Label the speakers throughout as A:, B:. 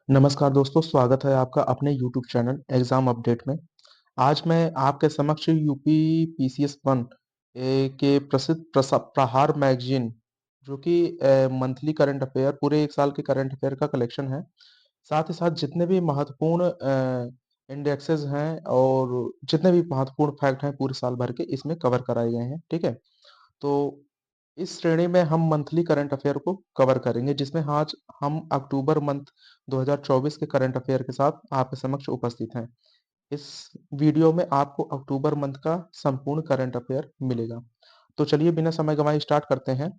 A: नमस्कार दोस्तों, स्वागत है आपका अपने यूट्यूब चैनल एग्जाम अपडेट में। आज मैं आपके समक्ष यूपी पीसीएस वन के प्रसिद्ध प्रहार मैगजीन जो कि मंथली करंट अफेयर पूरे एक साल के करंट अफेयर का कलेक्शन है। साथ ही साथ जितने भी महत्वपूर्ण इंडेक्सेस हैं और जितने भी महत्वपूर्ण फैक्ट हैं पूरे साल भर के इसमें कवर कराए गए हैं। ठीक है, तो इस श्रेणी में हम मंथली करंट अफेयर को कवर करेंगे, जिसमें आज हम अक्टूबर मंथ 2024 के करंट अफेयर के साथ आपके समक्ष उपस्थित हैं। इस वीडियो में आपको अक्टूबर मंथ का संपूर्ण करंट अफेयर मिलेगा। तो चलिए बिना समय गंवाए स्टार्ट करते हैं।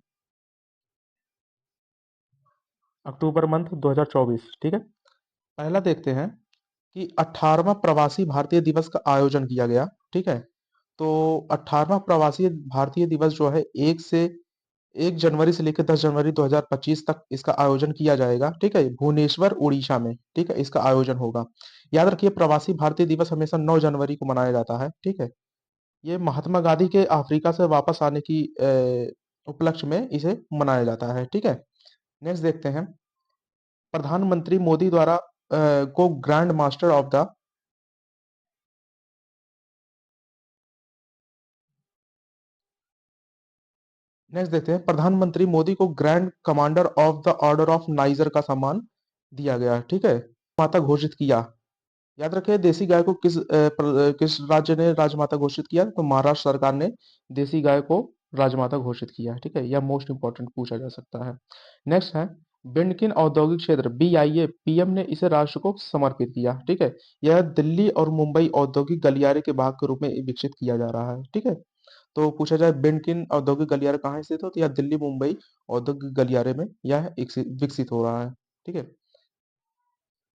A: अक्टूबर मंथ 2024, ठीक है। पहला देखते हैं कि 18वां प्रवासी भारतीय दिवस का आयोजन किया गया। ठीक है, तो 18वां प्रवासी भारतीय दिवस जो है 1 जनवरी से लेकर 10 जनवरी 2025 तक इसका आयोजन किया जाएगा। ठीक है, भुवनेश्वर उड़ीसा में। ठीक है, इसका आयोजन होगा। याद रखिए, प्रवासी भारतीय दिवस हमेशा 9 जनवरी को मनाया जाता है। ठीक है, ये महात्मा गांधी के अफ्रीका से वापस आने की उपलक्ष्य में इसे मनाया जाता है। ठीक है, नेक्स्ट देखते हैं। प्रधानमंत्री मोदी द्वारा को grand master of the next देखते हैं। प्रधानमंत्री मोदी को grand commander of the order of niger का सम्मान दिया गया। ठीक है, माता घोषित किया। याद रखें, देसी गाय को किस राज्य ने राजमाता घोषित किया? तो महाराष्ट्र सरकार ने देसी गाय को राजमाता घोषित किया। ठीक है, यह मोस्ट इंपॉर्टेंट पूछा जा सकता है। नेक्स्ट है, बिंडकिन औद्योगिक क्षेत्र बीआईए पीएम ने इसे राष्ट्र को समर्पित किया। ठीक है, यह दिल्ली और मुंबई औद्योगिक गलियारे के भाग के रूप में विकसित किया जा रहा है। ठीक है, तो पूछा जाए बिंडकिन औद्योगिक गलियारा कहाँ स्थित हो, तो यह दिल्ली मुंबई औद्योगिक गलियारे में यह विकसित हो रहा है। ठीक है,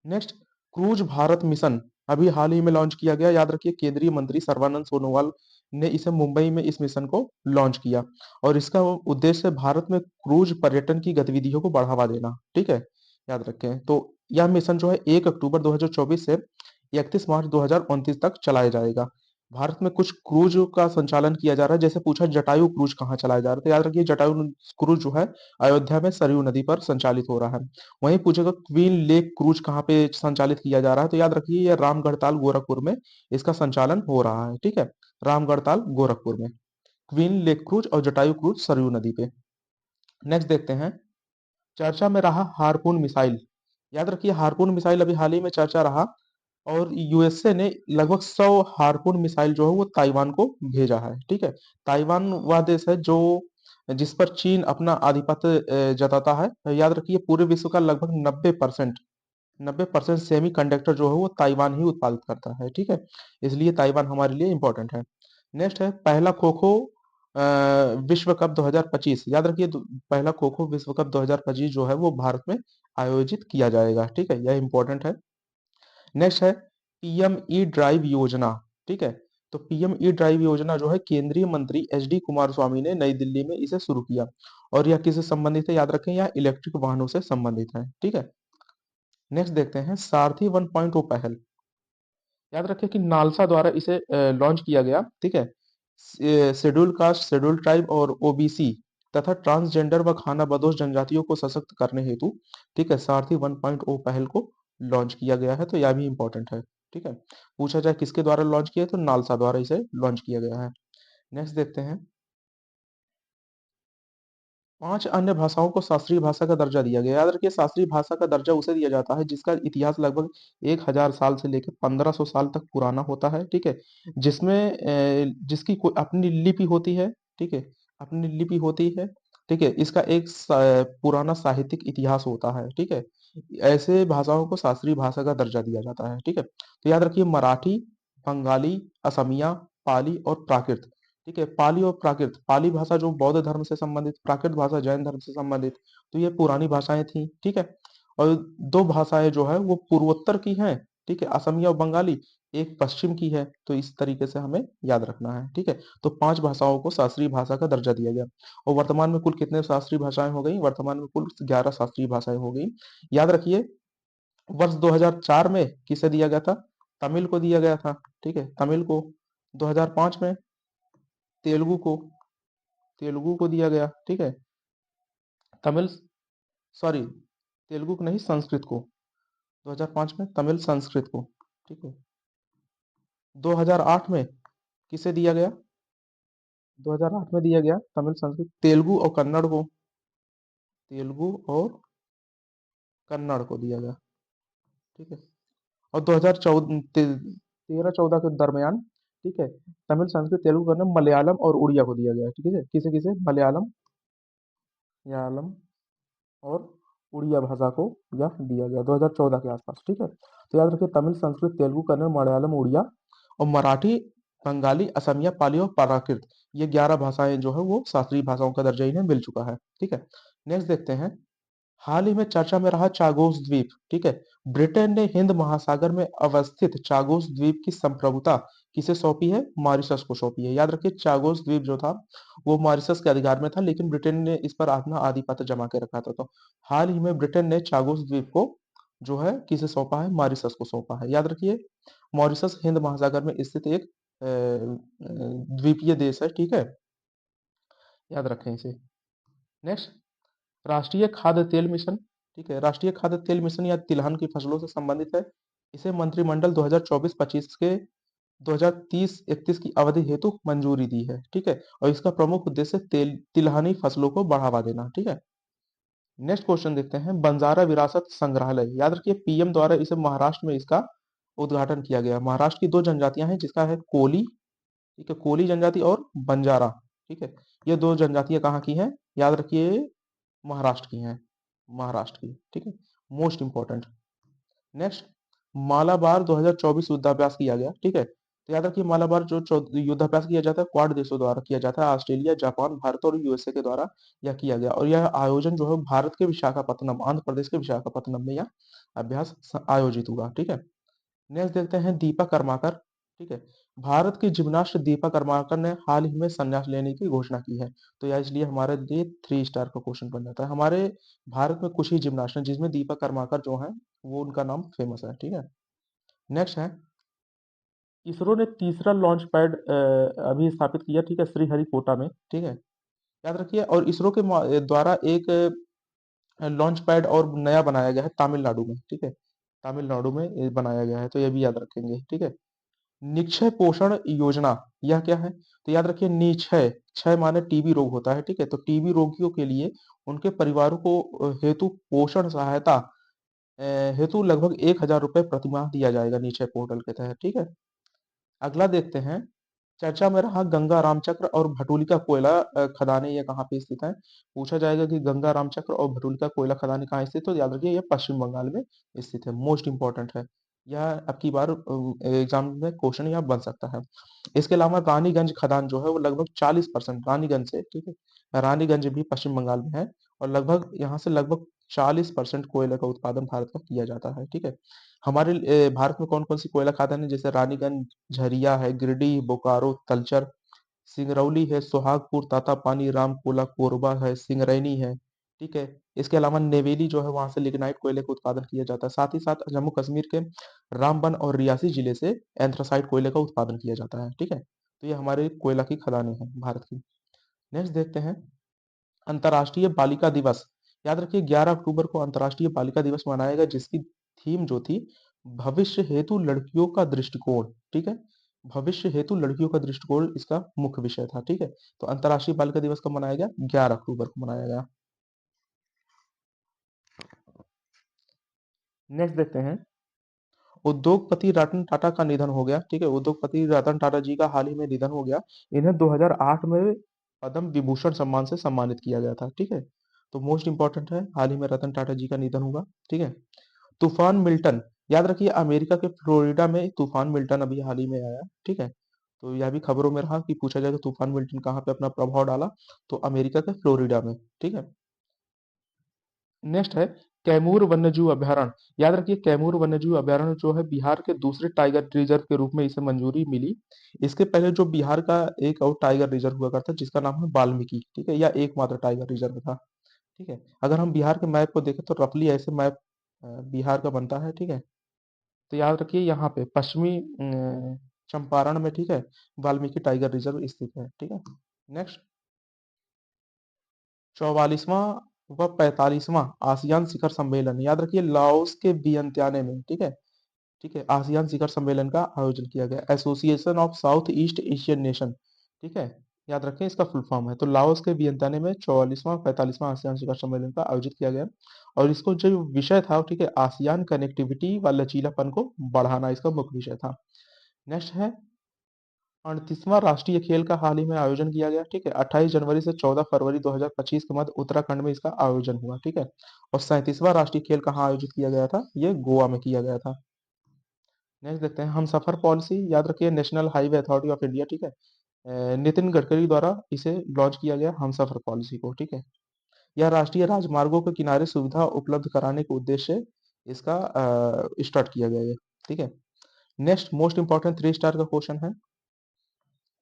A: नेक्स्ट, क्रूज भारत मिशन अभी हाल ही में लॉन्च किया गया। याद रखिए, केंद्रीय मंत्री सर्बानंद सोनोवाल ने इसे मुंबई में इस मिशन को लॉन्च किया और इसका उद्देश्य भारत में क्रूज पर्यटन की गतिविधियों को बढ़ावा देना। ठीक है, याद रखें। तो यह मिशन जो है 1 अक्टूबर 2024 से 31 मार्च 2029 तक चलाया जाएगा। भारत में कुछ क्रूज का संचालन किया जा रहा है। जैसे पूछा, जटायु क्रूज कहाँ चलाया जा रहा है, तो याद रखिए जटायु क्रूज जो है अयोध्या में सरयू नदी पर संचालित हो रहा है। वहीं पूछेगा क्वीन लेक क्रूज कहाँ पे संचालित किया जा रहा है, तो याद रखिए यह रामगढ़ताल गोरखपुर में इसका संचालन हो रहा है। ठीक है, रामगढ़ताल गोरखपुर में क्वीन लेक क्रूज और जटायु क्रूज सरयू नदी पे। नेक्स्ट देखते हैं, चर्चा में रहा हारपून मिसाइल। याद रखिए, हारपून मिसाइल अभी हाल ही में चर्चा रहा और यूएसए ने लगभग 100 हारपून मिसाइल जो है वो ताइवान को भेजा है। ठीक है, ताइवान वह देश है जो जिस पर चीन अपना आधिपत्य जताता है। याद रखिए, पूरे विश्व का लगभग 90% सेमी कंडक्टर जो है वो ताइवान ही उत्पादित करता है। ठीक है, इसलिए ताइवान हमारे लिए इंपॉर्टेंट है। नेक्स्ट है, पहला खो खो विश्व कप 2025। याद रखिए, पहला खो खो विश्व कप 2025 जो है वो भारत में आयोजित किया जाएगा। ठीक है, यह इंपॉर्टेंट है। नेक्स्ट है, पीएम ई ड्राइव योजना। ठीक है, तो पीएम ई ड्राइव योजना जो है केंद्रीय मंत्री एच डी कुमार स्वामी ने नई दिल्ली में इसे शुरू किया और यह किससे संबंधित है? याद रखें, यह इलेक्ट्रिक वाहनों से संबंधित है। ठीक है, नेक्स्ट देखते हैं, सारथी 1.0 पहल। याद रखें कि नालसा द्वारा इसे लॉन्च किया गया। ठीक है, शेड्यूल कास्ट, शेड्यूल ट्राइब और ओबीसी तथा ट्रांसजेंडर व खाना बदोश जनजातियों को सशक्त करने हेतु, ठीक है, सारथी 1.0 पहल को लॉन्च किया गया है। तो यह भी इंपॉर्टेंट है। ठीक है, पूछा जाए किसके द्वारा लॉन्च किया है, तो नालसा द्वारा इसे लॉन्च किया गया है। नेक्स्ट देखते हैं, 5 अन्य भाषाओं को शास्त्रीय भाषा का दर्जा दिया गया। याद रखिए, शास्त्रीय भाषा का दर्जा उसे दिया जाता है जिसका इतिहास लगभग 1000 साल से लेकर 1500 साल तक पुराना होता है। ठीक है, जिसमें जिसकी कोई अपनी लिपि होती है। ठीक है, अपनी लिपि होती है। ठीक है, इसका एक पुराना साहित्यिक इतिहास होता है। ठीक है, ऐसे भाषाओं को शास्त्रीय भाषा का दर्जा दिया जाता है। ठीक है, तो याद रखिए, मराठी, बंगाली, असमिया, पाली और प्राकृत। ठीक है, पाली और प्राकृत, पाली भाषा जो बौद्ध धर्म से संबंधित, प्राकृत भाषा जैन धर्म से संबंधित। तो ये पुरानी भाषाएं थी। ठीक है, और दो भाषाएं जो है वो पूर्वोत्तर की हैं। ठीक है, असमिया और बंगाली, एक पश्चिम की है। तो इस तरीके से हमें याद रखना है। ठीक है, तो 5 भाषाओं को शास्त्रीय भाषा का दर्जा दिया गया और वर्तमान में कुल कितने शास्त्रीय भाषाएं हो गई? वर्तमान में कुल 11 शास्त्रीय भाषाएं हो गई। याद रखिए, वर्ष 2004 में किसे दिया गया था? तमिल को दिया गया था। ठीक है, तमिल को। 2005 में तेलुगु को, तेलुगु को दिया गया। ठीक है, तमिल, सॉरी, तेलुगु को नहीं, संस्कृत को। 2005 में तमिल संस्कृत को, ठीक है। 2008 में किसे दिया गया? 2008 में दिया गया तमिल संस्कृत, तेलुगु और कन्नड़ को, तेलुगु और कन्नड़ को दिया गया, ठीक है। और 2013-14 के दरमियान, ठीक है, तमिल संस्कृत तेलुगु कन्नड़ मलयालम और उड़िया को दिया गया, ठीक है। किसे किसे? मलयालम, मलयालम और उड़िया भाषा को यह दिया गया 2014 के आसपास, ठीक है। तो याद रखिए तमिल संस्कृत तेलुगु कन्नड़ मलयालम उड़िया और मराठी, बंगाली, असमिया, पाली और प्राकृत, ये 11 भाषाएं जो है वो शास्त्रीय भाषाओं का दर्जा इन्हें मिल चुका है, ठीक है। नेक्स्ट देखते हैं, हाल ही में चर्चा में रहा चागोस द्वीप, ठीक है। ब्रिटेन ने हिंद महासागर में अवस्थित चागोस द्वीप की संप्रभुता किसे सौंपी है? मॉरिशस को सौंपी है। याद रखिए चागोस द्वीप जो था वो मॉरिशस के अधिकार में था, लेकिन ब्रिटेन ने इस पर अपना आधिपत्य जमा के रखा था। तो हाल ही में ब्रिटेन ने चागोस द्वीप को जो है किसे सौंपा है? मॉरिशस को सौंपा है। याद रखिए मॉरिशस हिंद महासागर में स्थित एक द्वीपीय देश है, ठीक है। याद रखें इसे। नेक्स्ट, राष्ट्रीय खाद्य तेल मिशन, ठीक है। राष्ट्रीय खाद्य तेल मिशन या तिलहन की फसलों से संबंधित है। इसे मंत्रिमंडल 2024-25 के 2030-31 की अवधि हेतु मंजूरी दी है, ठीक है। और इसका प्रमुख उद्देश्य तिलहनी फसलों को बढ़ावा देना, ठीक है। नेक्स्ट क्वेश्चन देखते हैं, बंजारा विरासत संग्रहालय, याद रखिए पीएम द्वारा इसे महाराष्ट्र में इसका उद्घाटन किया गया। महाराष्ट्र की दो जनजातियां हैं जिसका है कोली, ठीक है, कोली जनजाति और बंजारा, ठीक है। ये दो जनजातियां कहाँ की हैं? याद रखिए महाराष्ट्र की हैं, महाराष्ट्र की, ठीक है। Most important. नेक्स्ट, मालाबार 2024 युद्धाभ्यास किया गया, ठीक है। तो याद रखिए मालाबार जो युद्धाभ्यास किया जाता है क्वाड देशों द्वारा किया जाता है, ऑस्ट्रेलिया, जापान, भारत और यूएसए के द्वारा यह किया गया। और यह आयोजन जो है भारत के विशाखापत्तनम, आंध्र प्रदेश के विशाखापत्तनम में यह अभ्यास आयोजित हुआ, ठीक है। नेक्स्ट देखते हैं दीपा कर्माकर, ठीक है। भारत की जिम्नास्ट दीपा कर्माकर ने हाल ही में संन्यास लेने की घोषणा की है। तो यह इसलिए हमारे लिए 3 स्टार का क्वेश्चन बन जाता है। हमारे भारत में कुछ ही जिम्नास्ट हैं जिसमें दीपा कर्माकर जो है वो उनका नाम फेमस है, ठीक है। नेक्स्ट है, इसरो ने तीसरा लॉन्च पैड अभी स्थापित किया, ठीक है, श्रीहरिकोटा में, ठीक है। याद रखिए और इसरो के द्वारा एक लॉन्च पैड और नया बनाया गया है तमिलनाडु में, ठीक है। तमिलनाडु में ये बनाया गया है, तो ये भी याद रखेंगे, ठीक है। निक्षय पोषण योजना, यह क्या है? तो याद रखिए निक्षय, क्षय माने टीबी रोग होता है, ठीक है। तो टीबी रोगियों के लिए उनके परिवारों को हेतु पोषण सहायता हेतु लगभग 1,000 रुपए प्रतिमाह दिया जाएगा निक्षय पोर्टल के तहत, ठीक है। अगला देखते हैं, चर्चा में रहा गंगा रामचक्र और भटूलिका कोयला खदानें, ये कहाँ पे स्थित है? पूछा जाएगा कि गंगा रामचक्र और भटूलिका कोयला खदानें कहाँ स्थित है? तो याद रखिए ये पश्चिम बंगाल में स्थित है, मोस्ट इंपॉर्टेंट है। यह अब की बार एग्जाम में क्वेश्चन यह बन सकता है। इसके अलावा रानीगंज खदान जो है वो लगभग 40% रानीगंज से, ठीक है, रानीगंज भी पश्चिम बंगाल में है। और लगभग यहाँ से लगभग 40% कोयले का उत्पादन भारत का किया जाता है, ठीक है। हमारे भारत में कौन कौन सी कोयला खदान है? जैसे रानीगंज, झरिया है, गिरिडीह, बोकारो, तलचर, सिंगरौली है, सोहागपुर, तातापानी, रामकोला, कोरबा है, सिंगरैनी है, ठीक है। इसके अलावा नेवेली जो है वहां से लिग्नाइट कोयले का उत्पादन किया जाता है। साथ ही साथ जम्मू कश्मीर के रामबन और रियासी जिले से एंथ्रासाइट कोयले का उत्पादन किया जाता है, ठीक है। तो ये हमारे कोयला की खदानें हैं भारत की। नेक्स्ट देखते हैं, अंतर्राष्ट्रीय बालिका दिवस, याद रखिए 11 अक्टूबर को अंतर्राष्ट्रीय बालिका दिवस मनाया गया जिसकी थीम जो थी भविष्य हेतु लड़कियों का दृष्टिकोण, ठीक है। भविष्य हेतु लड़कियों का दृष्टिकोण इसका मुख्य विषय था, ठीक है। तो अंतर्राष्ट्रीय बालिका दिवस कब मनाया गया? 11 अक्टूबर को मनाया गया। नेक्स्ट देखते हैं, उद्योगपति रतन टाटा का निधन हो गया, ठीक है। उद्योगपति रतन टाटा जी का हाल ही में निधन हो गया। इन्हें 2008 में पद्म विभूषण सम्मान से सम्मानित किया गया था, ठीक है। तो मोस्ट इंपॉर्टेंट है, हाल ही में रतन टाटा जी का निधन हुआ, ठीक है। तूफान मिल्टन, याद रखिए अमेरिका के फ्लोरिडा में तूफान मिल्टन अभी हाल ही में आया, ठीक है। तो यह भी खबरों में रहा कि पूछा जाएगा तूफान मिल्टन कहाँ पे अपना प्रभाव डाला, तो अमेरिका के फ्लोरिडा में, ठीक है। नेक्स्ट है कैमूर वन्यजीव अभयारण्य, याद रखिए कैमूर वन्यजीव अभयारण्य जो है बिहार के दूसरे टाइगर रिजर्व के रूप में इसे मंजूरी मिली। इसके पहले जो बिहार का एक और टाइगर रिजर्व हुआ करता जिसका नाम है वाल्मीकि, ठीक है, या एकमात्र टाइगर रिजर्व था, ठीक है। अगर हम बिहार के मैप को देखें तो रफली ऐसे मैप बिहार का बनता है, ठीक है। तो याद रखिए यहाँ पे पश्चिमी चंपारण में, ठीक है, वाल्मीकि टाइगर रिजर्व स्थित है, ठीक है। नेक्स्ट, 44वां वह 45वां आसियान शिखर सम्मेलन, याद रखिए लाओस के वियंतियाने में, ठीक है। ठीक है, आसियान शिखर सम्मेलन का आयोजन किया गया, association of south east Asian nation, ठीक है। याद रखें इसका फुल फॉर्म है। तो लाओस के वियंताने में 44वां 45वां आसियान शिखर सम्मेलन का आयोजित किया गया, और इसको जो विषय था, ठीक है, आसियान कनेक्टिविटी व लचीलापन को बढ़ाना इसका मुख्य विषय था। नेक्स्ट है 38वां राष्ट्रीय खेल का हाल ही में आयोजन किया गया, ठीक है। 28 जनवरी से 14 फरवरी 2025 के मध्य उत्तराखंड में इसका आयोजन हुआ, ठीक है। और 37वां राष्ट्रीय खेल कहाँ आयोजित किया गया था, ये गोवा में किया गया था। नेक्स्ट देखते हैं हम सफर पॉलिसी, याद रखिए national highway authority of India, ठीक है। नितिन गडकरी द्वारा इसे लॉन्च किया गया हम सफर पॉलिसी को, ठीक है। यह राष्ट्रीय राजमार्गों के किनारे सुविधा उपलब्ध कराने के उद्देश्य से इसका स्टार्ट किया गया है, ठीक है। नेक्स्ट मोस्ट इंपॉर्टेंट 3 स्टार का क्वेश्चन है।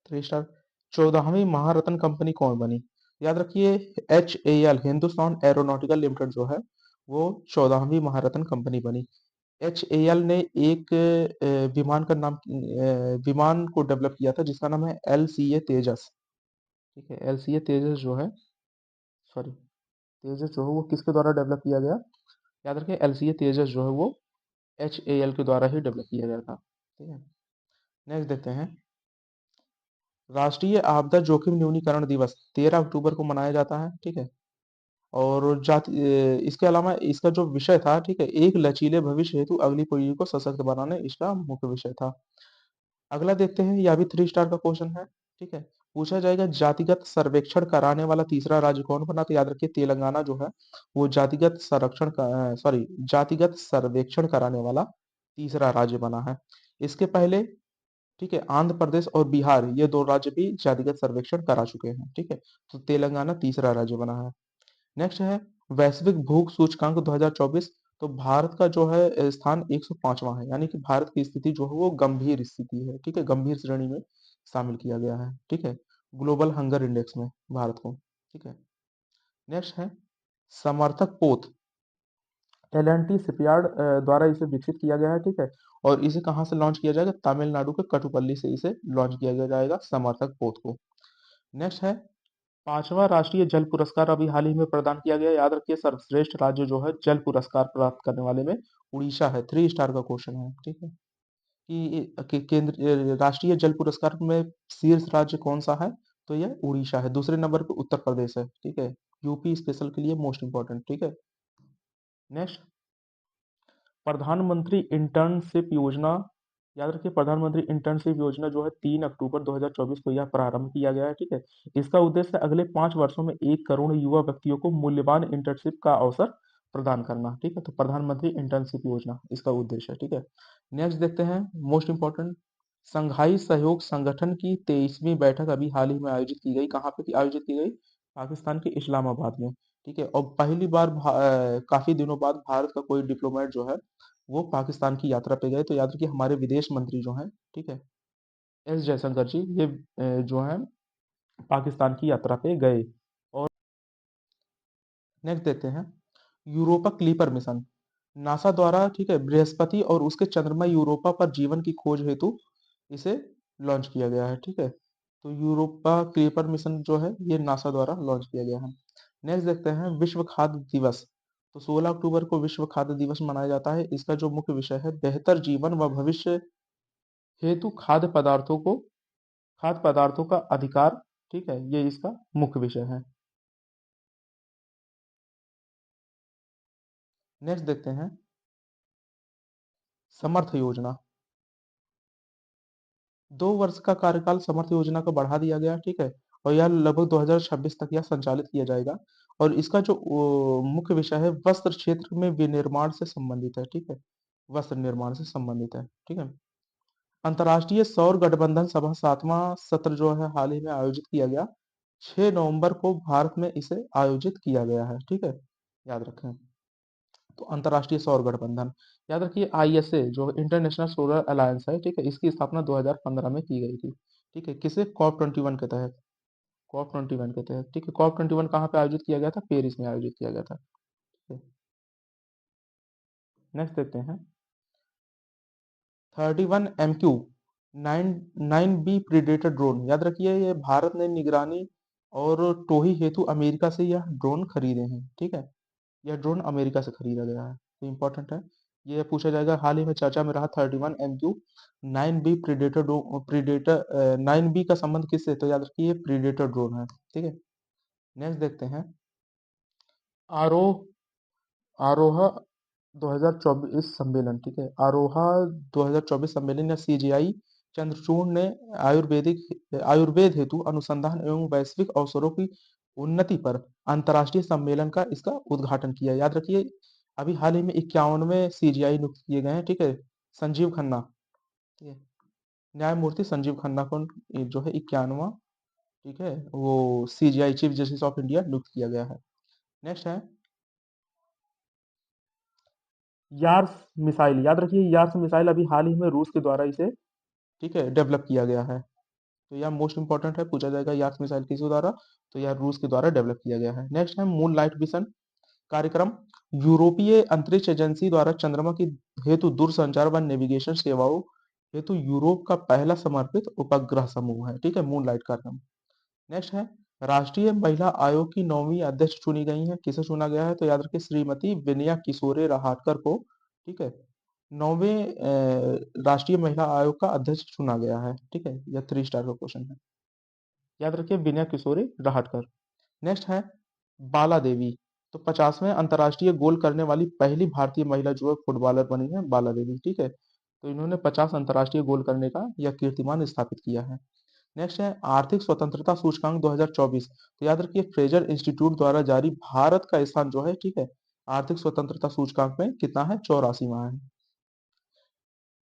A: 3 स्टार, 14वीं महारत्न कंपनी कौन बनी? याद रखिए HAL हिंदुस्तान एरोनॉटिकल लिमिटेड जो है वो 14वीं महारत्न कंपनी बनी। HAL ने एक विमान का नाम विमान को डेवलप किया था जिसका नाम है LCA तेजस, ठीक है। LCA तेजस जो है, सॉरी, तेजस जो है वो किसके द्वारा डेवलप किया गया? याद रखें LCA तेजस जो है वो HAL के द्वारा ही डेवलप किया गया था, ठीक है। नेक्स्ट देखते हैं राष्ट्रीय आपदा जोखिम न्यूनीकरण दिवस 13 अक्टूबर को मनाया जाता है, ठीक है। और इसके अलावा इसका जो विषय था, ठीक है, एक लचीले भविष्य हेतु अगली पीढ़ी को सशक्त बनाने, इसका मुख्य विषय था। अगला देखते हैं, यह भी 3 स्टार का क्वेश्चन है, ठीक है। पूछा जाएगा जातिगत सर्वेक्षण कराने वाला तीसरा राज्य कौन बना? तो याद रखिए तेलंगाना जो है वो जातिगत संरक्षण का सॉरी जातिगत सर्वेक्षण कराने वाला तीसरा राज्य बना है। इसके पहले, ठीक है, आंध्र प्रदेश और बिहार ये दो राज्य भी जातिगत सर्वेक्षण करा चुके हैं, ठीक है। तो तेलंगाना तीसरा राज्य बना है। नेक्स्ट है वैश्विक भूख सूचकांक 2024, तो भारत का जो है स्थान 105वां है, यानी कि भारत की स्थिति जो है वो गंभीर स्थिति है, ठीक है, गंभीर श्रेणी में शामिल किया गया है, ठीक है, ग्लोबल हंगर इंडेक्स में भारत को, ठीक है। नेक्स्ट है समर्थक पोत, एल&टी शिपयार्ड द्वारा इसे विकसित किया गया है, ठीक है। और इसे कहाँ से लॉन्च किया जाएगा? तमिलनाडु के कटुपल्ली से इसे लॉन्च किया जाएगा समर्थक पोत को। नेक्स्ट है 5वां राष्ट्रीय जल पुरस्कार अभी हाल ही में प्रदान किया गया, याद रखिए सर्वश्रेष्ठ राज्य जो है जल पुरस्कार प्राप्त करने वाले में उड़ीसा है। 3 स्टार का क्वेश्चन है, ठीक है। कि केंद्र राष्ट्रीय जल पुरस्कार में शीर्ष राज्य कौन सा है? तो यह उड़ीसा है। दूसरे नंबर पे उत्तर प्रदेश है, ठीक है। यूपी स्पेशल के लिए मोस्ट इंपॉर्टेंट, ठीक है। नेक्स्ट प्रधानमंत्री इंटर्नशिप योजना, याद रखिए प्रधानमंत्री इंटर्नशिप योजना जो है 3 अक्टूबर 2024 को यह प्रारंभ किया गया है, ठीक है। इसका उद्देश्य अगले 5 वर्षों में 1 करोड़ युवा व्यक्तियों को मूल्यवान इंटर्नशिप का अवसर प्रदान करना, ठीक है। तो प्रधानमंत्री इंटर्नशिप योजना इसका उद्देश्य है, ठीक है। नेक्स्ट देखते हैं मोस्ट इंपॉर्टेंट संघाई सहयोग संगठन की 23वीं बैठक अभी हाल ही में आयोजित की गई, कहाँ पे आयोजित की गई? पाकिस्तान के इस्लामाबाद में, ठीक है। और पहली बार काफी दिनों बाद भारत का कोई डिप्लोमेट जो है वो पाकिस्तान की यात्रा पे गए, तो याद रखिए हमारे विदेश मंत्री जो हैं, ठीक है, S जयशंकर जी, ये जो है पाकिस्तान की यात्रा पे गए। और नेक्स्ट देखते हैं यूरोपा क्लीपर मिशन, नासा द्वारा, ठीक है, बृहस्पति और उसके चंद्रमा यूरोपा पर जीवन की खोज हेतु इसे लॉन्च किया गया है, ठीक है। तो यूरोपा क्लीपर मिशन जो है ये नासा द्वारा लॉन्च किया गया है। नेक्स्ट देखते हैं विश्व खाद्य दिवस, तो 16 अक्टूबर को विश्व खाद्य दिवस मनाया जाता है। इसका जो मुख्य विषय है बेहतर जीवन व भविष्य हेतु खाद्य पदार्थों का अधिकार, ठीक है, ये इसका मुख्य विषय है। नेक्स्ट देखते हैं समर्थ योजना, 2 वर्ष का कार्यकाल समर्थ योजना का बढ़ा दिया गया, ठीक है। और यह लगभग 2026 तक यह संचालित किया जाएगा। और इसका जो मुख्य विषय है वस्त्र क्षेत्र में विनिर्माण से संबंधित है, ठीक है, वस्त्र निर्माण से संबंधित है, ठीक है। अंतर्राष्ट्रीय सौर गठबंधन सभा 7वां सत्र जो है हाल ही में आयोजित किया गया, 6 नवंबर को भारत में इसे आयोजित किया गया है, ठीक है, याद रखें। तो अंतर्राष्ट्रीय सौर गठबंधन, याद रखिए ISA जो इंटरनेशनल सोलर अलायंस है, ठीक है, इसकी स्थापना 2015 में की गई थी, ठीक है। किसे? COP 21 के तहत, COP 21 के तहत, ठीक है। COP 21 कहाँ पे आयोजित किया गया था? पेरिस में आयोजित किया गया था, ठीक है। नेक्स्ट देखते हैं 31 MQ 9 9B प्रीडेटर ड्रोन, याद रखिए ये भारत ने निगरानी और टोही हेतु अमेरिका से यह ड्रोन खरीदे हैं, ठीक है। यह ड्रोन अमेरिका से खरीदा गया है, तो इंपॉर्टेंट है। ये पूछा जाएगा, हाल ही में चर्चा में रहा 31 MQ-9B प्रीडेटर 9B का संबंध किससे, तो याद रखिए ये प्रीडेटर ड्रोन है, ठीक है। नेक्स्ट देखते हैं, आरोह आरोहा 2024 सम्मेलन, ठीक है। आरोहा 2024 सम्मेलन या सीजीआई चंद्रचूड़ ने आयुर्वेद हेतु अनुसंधान एवं वैश्विक अवसरों की उन्नति पर अंतर्राष्ट्रीय सम्मेलन का इसका उद्घाटन किया। याद रखिए, अभी हाल ही में 51वें सीजीआई नियुक्त किए गए हैं, ठीक है। संजीव खन्ना, ठीक है, न्यायमूर्ति संजीव खन्ना को जो है 51वां, ठीक है, वो CGI chief justice of India नियुक्त किया गया है। नेक्स्ट है यार्स मिसाइल। याद रखिए, यार्स मिसाइल अभी हाल ही में रूस के द्वारा इसे, ठीक है, डेवलप किया गया है। तो यह मोस्ट इंपॉर्टेंट है, पूछा जाएगा यार्स मिसाइल किसके द्वारा, तो यह रूस के द्वारा डेवलप किया गया है। नेक्स्ट है मून लाइट मिशन कार्यक्रम। यूरोपीय अंतरिक्ष एजेंसी द्वारा चंद्रमा की हेतु दूरसंचार व नेविगेशन सेवाओं हेतु यूरोप का पहला समर्पित उपग्रह समूह है, ठीक है, मून लाइट कार्यक्रम। नेक्स्ट है राष्ट्रीय महिला आयोग की 9वीं अध्यक्ष चुनी गई है। किसे चुना गया है, तो याद रखिए श्रीमती विनया किशोरे रहाटकर को, ठीक है, 9वें राष्ट्रीय महिला आयोग का अध्यक्ष चुना गया है, ठीक है। यह 3 स्टार का क्वेश्चन है, याद रखिए विनय किशोरी राहटकर। नेक्स्ट है बाला देवी। तो 50वें अंतर्राष्ट्रीय गोल करने वाली पहली भारतीय महिला जो है फुटबॉलर बनी है बाला देवी, ठीक है। तो इन्होंने 50 अंतर्राष्ट्रीय गोल करने का यह कीर्तिमान स्थापित किया है। नेक्स्ट है आर्थिक स्वतंत्रता सूचकांक 2024। तो याद रखिए फ्रेजर इंस्टीट्यूट द्वारा जारी भारत का स्थान जो है, ठीक है, आर्थिक स्वतंत्रता सूचकांक में कितना है, 84वां है,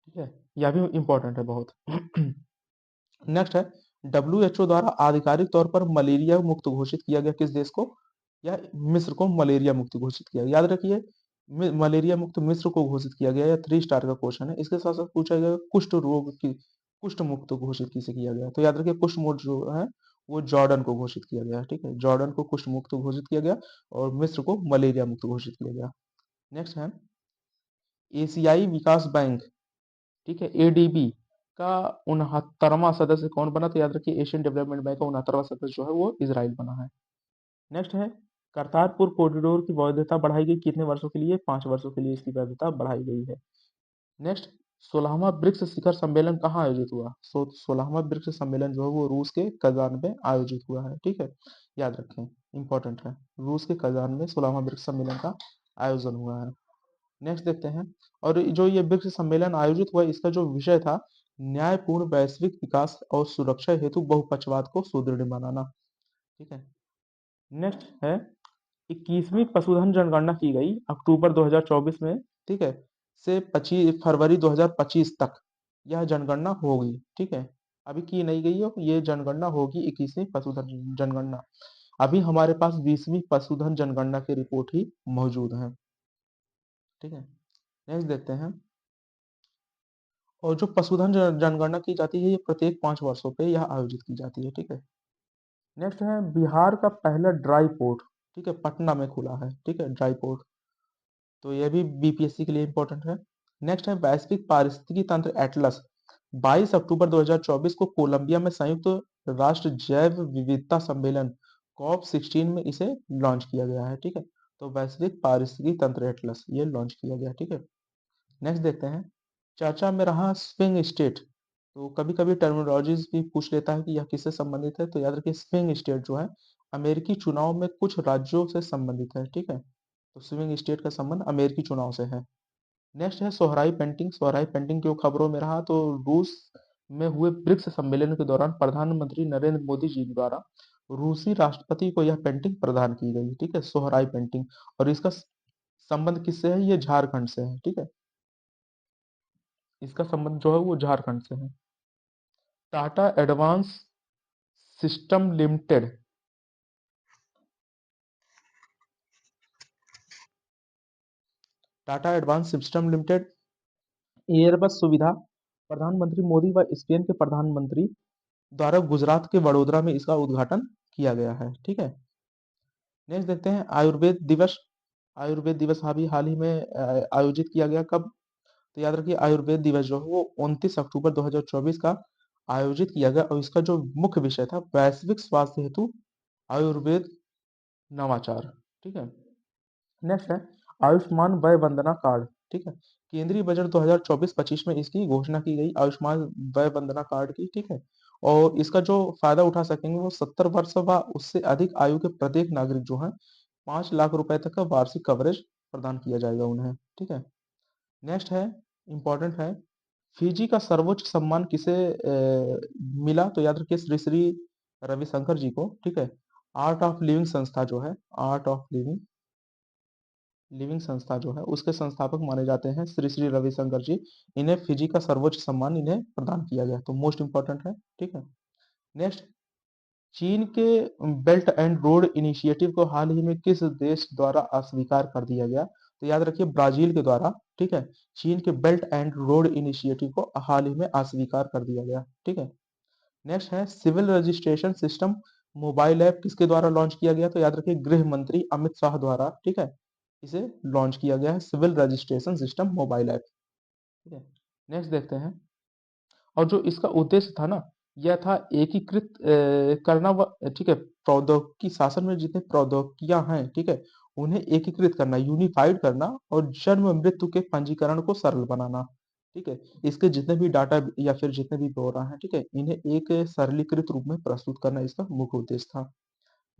A: ठीक है। यह भी इंपॉर्टेंट है बहुत। नेक्स्ट है डब्ल्यूएचओ द्वारा आधिकारिक तौर पर मलेरिया मुक्त घोषित किया गया किस देश को, या मिस्र को मलेरिया मुक्त घोषित किया। याद रखिए मलेरिया मुक्त मिस्र को घोषित किया गया, या 3 स्टार का क्वेश्चन है। इसके साथ साथ पूछा गया कुष्ठ रोग की, कुष्ठ मुक्त घोषित किसे किया गया, तो याद रखिए कुष्ठ मुक्त जो है वो जॉर्डन को घोषित किया गया, ठीक है। जॉर्डन को कुष्ठ मुक्त घोषित किया गया और मिस्र को मलेरिया मुक्त घोषित किया गया। नेक्स्ट है एशियाई विकास बैंक, ठीक है, एडीबी का 69वां सदस्य कौन बना, तो याद रखिए एशियन डेवलपमेंट बैंक का 69वां सदस्य जो है वो इसराइल बना है। नेक्स्ट है करतारपुर कॉरिडोर की वैधता बढ़ाई गई कितने वर्षों के लिए, 5 वर्षों के लिए इसकी वैधता बढ़ाई गई है। नेक्स्ट 16वां ब्रिक्स शिखर सम्मेलन कहाँ आयोजित हुआ, 16वां ब्रिक्स सम्मेलन जो है वो रूस के कजान में आयोजित हुआ है, ठीक है। याद रखें, इंपॉर्टेंट है, रूस के कजान में 16वां ब्रिक्स सम्मेलन का आयोजन हुआ है। नेक्स्ट देखते हैं, और जो ये ब्रिक्स सम्मेलन आयोजित हुआ इसका जो विषय था, न्यायपूर्ण वैश्विक विकास और सुरक्षा हेतु बहुपक्षवाद को सुदृढ़ बनाना, ठीक है। नेक्स्ट है 21वीं पशुधन जनगणना की गई अक्टूबर 2024 में, ठीक है, से 25 फरवरी 2025 तक यह जनगणना होगी, ठीक है। अभी की नहीं गई है, ये जनगणना होगी 21वीं पशुधन जनगणना। अभी हमारे पास 20वीं पशुधन जनगणना की रिपोर्ट ही मौजूद है, ठीक है। नेक्स्ट देखते हैं, और जो पशुधन जनगणना की जाती है ये प्रत्येक 5 वर्षों पे यह आयोजित की जाती है, ठीक है। नेक्स्ट है बिहार का पहला ड्राई पोर्ट, ठीक है, पटना में खुला है, ठीक है, ड्राई पोर्ट। तो यह भी बीपीएससी के लिए इंपॉर्टेंट है। नेक्स्ट है वैश्विक पारिस्थितिकी तंत्र एटलस, 22 अक्टूबर 2024 को कोलंबिया में संयुक्त राष्ट्र जैव विविधता सम्मेलन COP16 में इसे लॉन्च किया गया है, ठीक है। तो वैश्विक पारिस्थितिकी तंत्र एटलस ये लॉन्च किया गया, ठीक है। नेक्स्ट देखते हैं, चर्चा में रहा स्विंग स्टेट। तो कभी कभी टर्मिनोलॉजीज भी पूछ लेता है कि यह किससे संबंधित है, तो याद रखिए स्विंग स्टेट जो है अमेरिकी चुनाव में कुछ राज्यों से संबंधित है, ठीक है। तो स्विंग स्टेट का संबंध अमेरिकी चुनाव से है। नेक्स्ट है सोहराई पेंटिंग। सोहराई पेंटिंग क्यों खबरों में रहा, तो रूस में हुए ब्रिक्स सम्मेलन के दौरान प्रधानमंत्री नरेंद्र मोदी जी द्वारा रूसी राष्ट्रपति को यह पेंटिंग प्रदान की गई, ठीक है, सोहराई पेंटिंग। और इसका संबंध किससे है, ये झारखंड से है, ठीक है। इसका संबंध जो है वो झारखंड से है। Tata advance system limited, Tata advance system limited Airbus सुविधा प्रधानमंत्री मोदी व स्पेन के प्रधानमंत्री द्वारा गुजरात के वडोदरा में इसका उद्घाटन किया गया है, ठीक है। नेक्स्ट देखते हैं आयुर्वेद दिवस। आयुर्वेद दिवस अभी हाल ही में आयोजित किया गया, कब, तो याद रखिए आयुर्वेद दिवस जो है वो 29 अक्टूबर 2024 का आयोजित किया गया, और इसका जो मुख्य विषय था वैश्विक स्वास्थ्य हेतु आयुर्वेद, नवाचार। ठीक है। नेक्स्ट है आयुष्मान वय वंदना कार्ड। ठीक है। केंद्रीय बजट 2024-25 में इसकी घोषणा की गई, आयुष्मान वय वंदना कार्ड की। ठीक है। और इसका जो फायदा उठा सकेंगे वो 70 वर्ष व उससे अधिक आयु के प्रत्येक नागरिक जो है 5 लाख रुपए तक का वार्षिक कवरेज प्रदान किया जाएगा उन्हें। ठीक है। नेक्स्ट है, इंपॉर्टेंट है, फिजी का सर्वोच्च सम्मान किसे मिला? तो याद रखिए श्री श्री रविशंकर जी को। ठीक है। आर्ट ऑफ लिविंग संस्था जो है, आर्ट ऑफ लिविंग लिविंग संस्था जो है उसके संस्थापक माने जाते हैं श्री श्री रविशंकर जी। इन्हें फिजी का सर्वोच्च सम्मान इन्हें प्रदान किया गया, तो मोस्ट इंपॉर्टेंट है। ठीक है। नेक्स्ट, चीन के बेल्ट एंड रोड इनिशिएटिव को हाल ही में किस देश द्वारा अस्वीकार कर दिया गया? तो याद रखिए ब्राजील के द्वारा। ठीक है। चीन के बेल्ट एंड रोड इनिशिएटिव को हाल ही में अस्वीकार कर दिया गया। ठीक है। नेक्स्ट है civil registration system mobile app किसके द्वारा लॉन्च किया गया? तो याद रखिए गृह मंत्री अमित शाह द्वारा। ठीक है। इसे लॉन्च किया गया है civil registration system mobile app. ठीक है। नेक्स्ट देखते हैं, और जो इसका उद्देश्य था ना, यह था एकीकृत करना व ठीक है प्रौद्योगिकी शासन में जितने प्रौद्योगिकियां हैं, ठीक है, उन्हें एकीकृत करना, यूनिफाइड करना और जन्म मृत्यु के पंजीकरण को सरल बनाना। ठीक है। इसके जितने भी डाटा या फिर जितने भी ब्यौरा हैं, ठीक है, इन्हें एक सरलीकृत रूप में प्रस्तुत करना इसका मुख्य उद्देश्य था।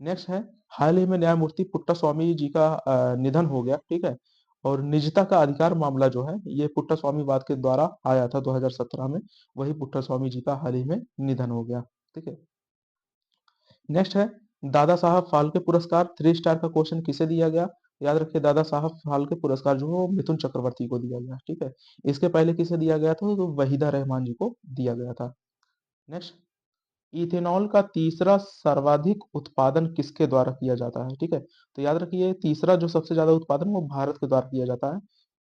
A: नेक्स्ट है, हाल ही में न्यायमूर्ति पुट्टास्वामी जी का निधन हो गया। ठीक है। और निजता का अधिकार मामला जो है ये पुट्टास्वामी वाद के द्वारा आया था 2017 में। वही पुट्टास्वामी जी का हाल ही में निधन हो गया। ठीक है। नेक्स्ट है, दादा साहब फाल्के पुरस्कार 3 स्टार का क्वेश्चन किसे दिया गया? याद रखिए दादा साहब फाल्के पुरस्कार जो है वो मिथुन चक्रवर्ती को दिया गया। ठीक है। इसके पहले किसे दिया गया था? तो वहीदा रहमान जी को दिया गया था। नेक्स्ट, इथेनॉल का तीसरा सर्वाधिक उत्पादन किसके द्वारा किया जाता है? ठीक है। तो याद रखिए तीसरा जो सबसे ज्यादा उत्पादन वो भारत के द्वारा किया जाता है।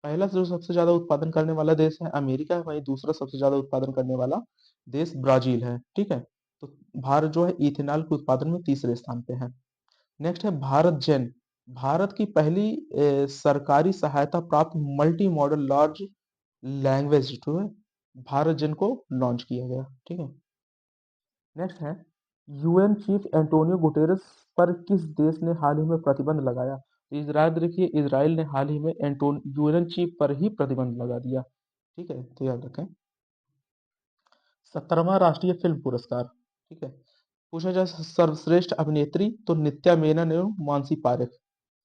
A: पहला जो सबसे ज्यादा उत्पादन करने वाला देश है अमेरिका है, वहीं दूसरा सबसे ज्यादा उत्पादन करने वाला देश ब्राजील है। ठीक है। तो भारत जो है इथेनॉल के उत्पादन में तीसरे स्थान पे है। नेक्स्ट है भारत जेन, भारत की पहली सरकारी सहायता प्राप्त मल्टी मॉडल लार्ज लैंग्वेज जो है भारत जेन को लॉन्च किया गया। ठीक है। नेक्स्ट है, यूएन चीफ एंटोनियो गुटेरेस पर किस देश ने हाल ही में प्रतिबंध लगाया? तो इजराइल, देखिए इजराइल ने हाल ही में यूएन चीफ पर ही प्रतिबंध लगा दिया। ठीक है, तो याद रखें। 17वां राष्ट्रीय फिल्म पुरस्कार। ठीक है। पूछा जाए सर्वश्रेष्ठ अभिनेत्री, तो नित्या मेनन एवं मानसी पारेख।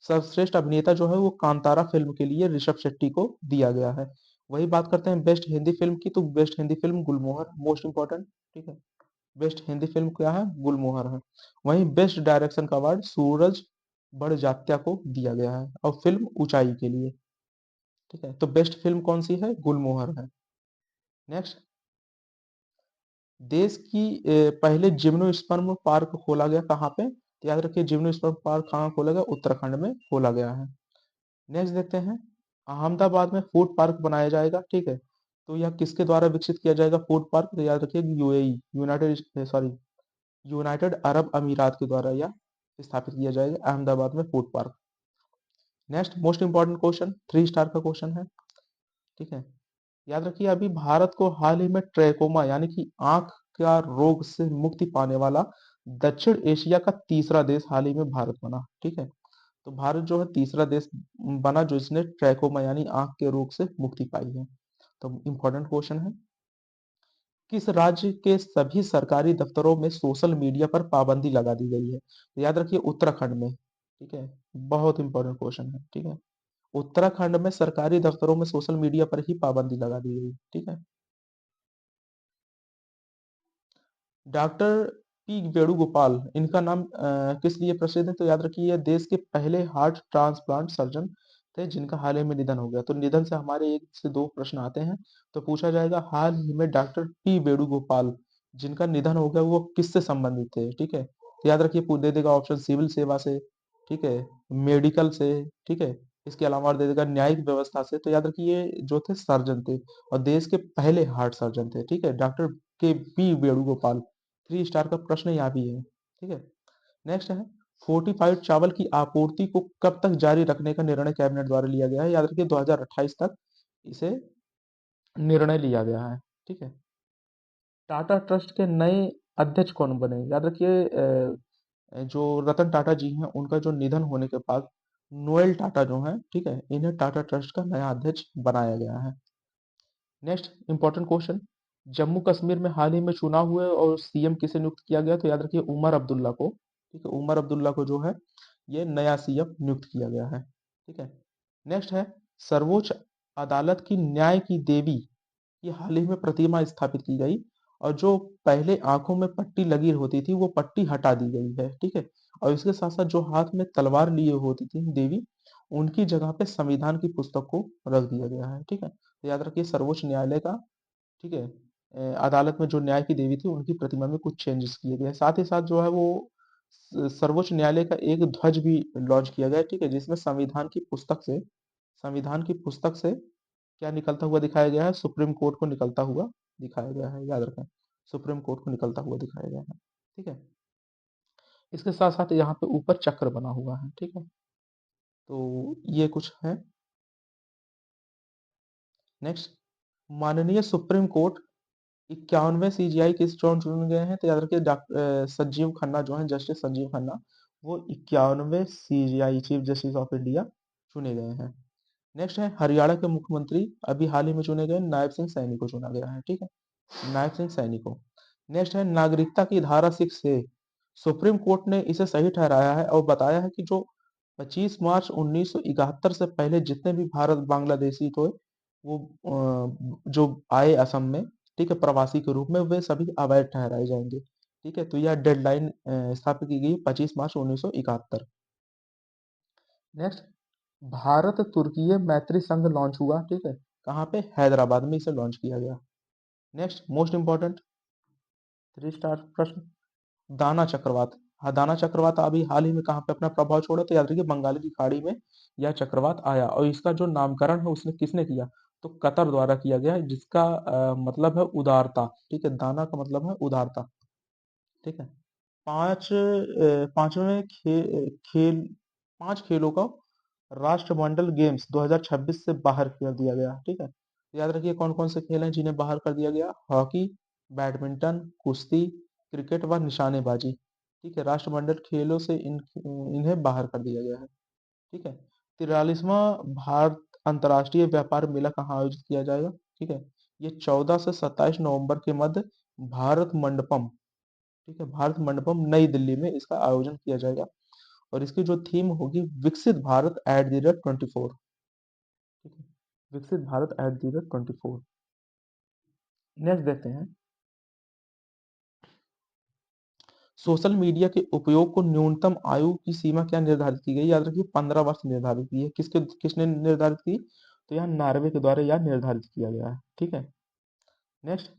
A: सर्वश्रेष्ठ अभिनेता जो है वो कांतारा फिल्म के लिए ऋषभ शेट्टी को दिया गया है। वही बात करते हैं बेस्ट हिंदी फिल्म की, तो बेस्ट हिंदी फिल्म गुलमोहर, मोस्ट इंपॉर्टेंट। ठीक है। बेस्ट हिंदी फिल्म क्या है? गुलमोहर है। वहीं बेस्ट डायरेक्शन का अवार्ड सूरज बड़जात्या को दिया गया है और फिल्म ऊंचाई के लिए। ठीक है। तो बेस्ट फिल्म कौन सी है? गुलमोहर है। नेक्स्ट, देश की पहले जिम्नोस्पर्म पार्क खोला गया कहाँ पे? तो याद रखिए जिम्नोस्पर्म पार्क कहाँ खोला गया? उत्तराखंड में खोला गया है। नेक्स्ट देखते हैं, अहमदाबाद में फूड पार्क बनाया जाएगा। ठीक है। तो यह किसके द्वारा विकसित किया जाएगा फूड पार्क? तो याद रखिए यूएई, यूनाइटेड अरब अमीरात के द्वारा यह स्थापित किया जाएगा अहमदाबाद में food park. Next most important question, 3 star का क्वेश्चन है। ठीक है। याद रखिए अभी भारत को हाल ही में ट्रैकोमा यानी कि आंख का रोग से मुक्ति पाने वाला दक्षिण एशिया का तीसरा देश हाल ही में भारत बना। ठीक है। तो भारत जो है तीसरा देश बना जो इसने ट्रैकोमा यानी आंख के रोग से मुक्ति पाई है। तो इंपॉर्टेंट क्वेश्चन है, किस राज्य के सभी सरकारी दफ्तरों में सोशल मीडिया पर पाबंदी लगा दी गई है? तो याद रखिए उत्तराखंड में। ठीक है। बहुत इंपॉर्टेंट क्वेश्चन है। ठीक है। उत्तराखंड में सरकारी दफ्तरों में सोशल मीडिया पर ही पाबंदी लगा दी गई। ठीक है। डॉक्टर पी वेणुगोपाल, इनका नाम किस लिए प्रसिद्ध है? तो याद रखिए ये देश के पहले हार्ट ट्रांसप्लांट सर्जन थे जिनका हाल ही में निधन हो गया। तो निधन से हमारे 1 से 2 प्रश्न आते हैं। तो पूछा जाएगा हाल ही में डॉक्टर पी वेणुगोपाल जिनका निधन हो गया वो किससे संबंधित थे? ठीक है। तो याद रखिए दे देगा ऑप्शन सिविल सेवा से। ठीक है। मेडिकल से। ठीक है। इसके अलावा और दे देगा न्यायिक व्यवस्था से। तो याद रखिए ये जो थे सर्जन थे और देश के पहले हार्ट सर्जन थे। ठीक है। डॉक्टर के पी वेणुगोपाल। 3 स्टार का प्रश्न यहाँ भी है। ठीक है। नेक्स्ट है, फोर्टिफाइड चावल की आपूर्ति को कब तक जारी रखने का निर्णय कैबिनेट द्वारा लिया गया है? याद रखिए 2028 तक इसे निर्णय लिया गया है। ठीक है। टाटा ट्रस्ट के नए अध्यक्ष कौन बने? याद रखिए जो रतन टाटा जी हैं उनका जो निधन होने के बाद नोएल टाटा जो हैं, ठीक है, इन्हें टाटा ट्रस्ट का नया अध्यक्ष बनाया गया है। Next important question, Jammu Kashmir में हाल ही में चुनाव हुए और सीएम किसे नियुक्त किया गया? तो याद रखिए उमर अब्दुल्ला को, ठीक है, उमर अब्दुल्ला को जो है ये नया सीएम नियुक्त किया गया है, ठीक है। नेक्स्ट है, सर्वोच्च अदालत की न्याय की देवी की हाल ही में प्रतिमा स्थापित की गई और जो पहले आंखों में पट्टी लगी होती थी वो पट्टी हटा दी गई है, ठीक है। और इसके साथ साथ जो हाथ में तलवार लिए होती थी देवी, उनकी जगह पे संविधान की पुस्तक को रख दिया गया है, ठीक है। तो याद रखिए सर्वोच्च न्यायालय का, ठीक है, अदालत में जो न्याय की देवी थी उनकी प्रतिमा में कुछ चेंजेस किए गए हैं। साथ ही साथ जो है वो सर्वोच्च न्यायालय का एक ध्वज भी लॉन्च किया गया है, ठीक है, जिसमें संविधान की पुस्तक से क्या निकलता हुआ दिखाया गया है? सुप्रीम कोर्ट को निकलता हुआ दिखाया गया है, याद रखें, सुप्रीम कोर्ट को निकलता हुआ दिखाया गया है, ठीक है। इसके साथ साथ यहाँ पे ऊपर चक्र बना हुआ है, ठीक है। तो ये कुछ है। नेक्स्ट, माननीय सुप्रीम कोर्ट 91वें सीजीआई किस चुन चुने गए हैं? तो याद रखिए डॉक्टर संजीव खन्ना जो है, जस्टिस संजीव खन्ना, वो 91वें CJI chief justice of India चुने गए हैं। नेक्स्ट है, हरियाणा के मुख्यमंत्री अभी हाल ही में चुने गए नायब सिंह सैनी को चुना गया है, ठीक है, नायब सिंह सैनी को। नेक्स्ट है, नागरिकता की धारा 6 से सुप्रीम कोर्ट ने इसे सही ठहराया है और बताया है कि जो 25 मार्च 1971 से पहले जितने भी भारत बांग्लादेशी थे वो जो आए असम में, ठीक है, प्रवासी के रूप में, वे सभी अवैध ठहराए जाएंगे, ठीक है। तो यह डेडलाइन स्थापित की गई 25 मार्च 1971। नेक्स्ट, भारत तुर्कीये मैत्री संघ लॉन्च हुआ, ठीक है, कहाँ पे? हैदराबाद में इसे लॉन्च किया गया। नेक्स्ट मोस्ट इंपॉर्टेंट 3 स्टार प्रश्न, दाना चक्रवात। हाँ, दाना चक्रवात अभी हाल ही में कहाँ पे अपना प्रभाव छोड़ा? तो याद रखिए बंगाल की खाड़ी में यह चक्रवात आया और इसका जो नामकरण है उसने किसने किया? तो कतर द्वारा किया गया है, जिसका मतलब है उदारता, ठीक है, दाना का मतलब है उदारता, ठीक है। पांचवें खेल 5 खेलों का राष्ट्रमंडल गेम्स 2026 से बाहर कर दिया गया, ठीक है। तो याद रखिए कौन कौन से खेल हैं जिन्हें बाहर कर दिया गया? हॉकी, बैडमिंटन, कुश्ती, क्रिकेट व निशानेबाजी, ठीक है, राष्ट्रमंडल खेलों से इन्हें बाहर कर दिया गया है, ठीक है। 43वां भारत अंतर्राष्ट्रीय व्यापार मेला कहाँ आयोजित किया जाएगा? ठीक है, ये 14 से 27 नवंबर के मध्य भारत मंडपम, ठीक है, भारत मंडपम नई दिल्ली में इसका आयोजन किया जाएगा और इसकी जो थीम होगी विकसित भारत एट द रेट 24, ठीक है, विकसित Bharat at the rate 24। Next देखते हैं, सोशल मीडिया के उपयोग को न्यूनतम आयु की सीमा क्या निर्धारित की गई? याद रखिए 15 वर्ष निर्धारित की है। किसने निर्धारित की? तो यहाँ नॉर्वे के द्वारा यह निर्धारित किया गया है, ठीक है। नेक्स्ट,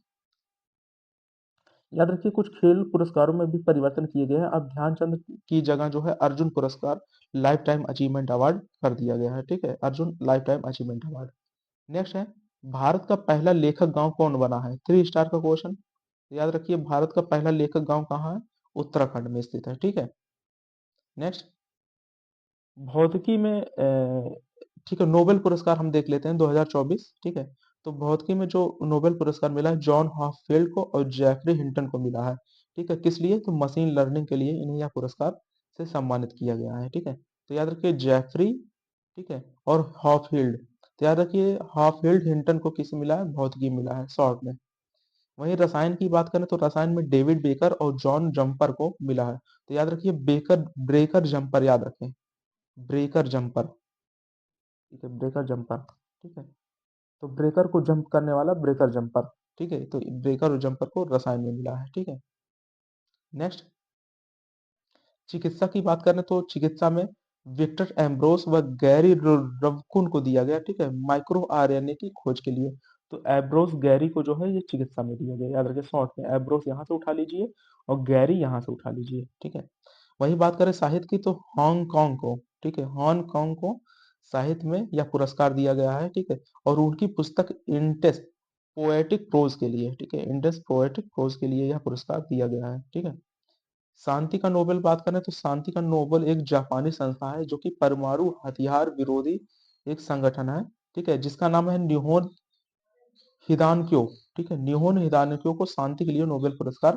A: याद रखिए कुछ खेल पुरस्कारों में भी परिवर्तन किए गए हैं। अब ध्यानचंद की जगह जो है अर्जुन पुरस्कार लाइफ टाइम अचीवमेंट अवार्ड कर दिया गया है, ठीक है, Arjun life time achievement award. Next है, भारत का पहला लेखक गांव कौन बना है? 3 स्टार का क्वेश्चन। याद रखिए भारत का पहला लेखक गांव कहाँ है? उत्तराखंड में स्थित है, ठीक है। नेक्स्ट, भौतिकी में ठीक है, नोबेल पुरस्कार हम देख लेते हैं 2024, ठीक है। तो भौतिकी में जो नोबेल पुरस्कार मिला है जॉन हॉफील्ड को और जेफरी हिंटन को मिला है, ठीक है, किस लिए? तो मशीन लर्निंग के लिए इन्हें यह पुरस्कार से सम्मानित किया गया है, ठीक है। तो याद रखिए जेफरी, ठीक है, और हॉफील्ड। तो याद रखिए हॉफील्ड हिंटन को किस मिला है? भौतिकी मिला है शॉर्ट में। वहीं रसायन की बात करें तो रसायन में डेविड बेकर और जॉन जम्पर को मिला है। तो याद रखिए बेकर ब्रेकर जम्पर, याद रखें, ब्रेकर जम्पर, ठीक है, ब्रेकर जंपर, ठीक है। तो ब्रेकर को जंप करने वाला ब्रेकर जंपर, ठीक है, तो ब्रेकर और जंपर को रसायन में मिला है, ठीक है। नेक्स्ट, चिकित्सा की बात करें तो चिकित्सा में विक्टर एम्ब्रोस व गैरी रवकुन को दिया गया, ठीक है, माइक्रो आरएनए की खोज के लिए। तो एब्रोस गैरी को जो है ये चिकित्सा में दिया गया, याद रखिए शॉर्ट में एब्रोस यहाँ से उठा लीजिए और गैरी यहाँ से उठा लीजिए, ठीक है। वही बात करें साहित्य की तो हांगकांग को, ठीक है, हांगकांग को साहित्य में यह पुरस्कार दिया गया है, ठीक है। और उनकी पुस्तक इंटेस पोएटिक प्रोज के लिए, ठीक है, इंडेस पोएटिक प्रोज के लिए यह पुरस्कार दिया गया है, ठीक है। शांति का नोबेल बात करें तो शांति का नोबेल एक जापानी संस्था है जो कि परमाणु हथियार विरोधी एक संगठन है, ठीक है, जिसका नाम है निहोन हिदानक्यो, ठीक है, निहोन हिदानक्यो को शांति के लिए नोबेल पुरस्कार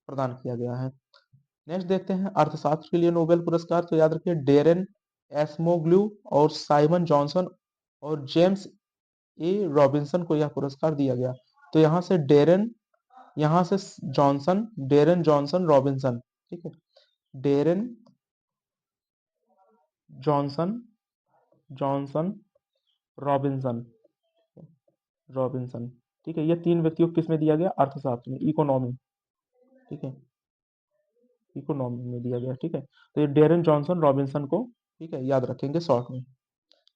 A: प्रदान किया गया है। नेक्स्ट देखते हैं अर्थशास्त्र के लिए नोबेल पुरस्कार। तो याद रखिए डेरेन एस्मोग्लू और साइमन जॉनसन और जेम्स ए रॉबिन्सन को यह पुरस्कार दिया गया। तो यहाँ से जॉनसन, डेरेन जॉनसन रॉबिन्सन, ठीक है, Darren Johnson Johnson Robinson Robinson, ठीक है, ये तीन व्यक्तियों को किसमें दिया गया? अर्थशास्त्र में, इकोनॉमी, ठीक है, इकोनॉमी में दिया गया, ठीक है। तो ये डेरेन जॉनसन रॉबिन्सन को, ठीक है, याद रखेंगे शॉर्ट में।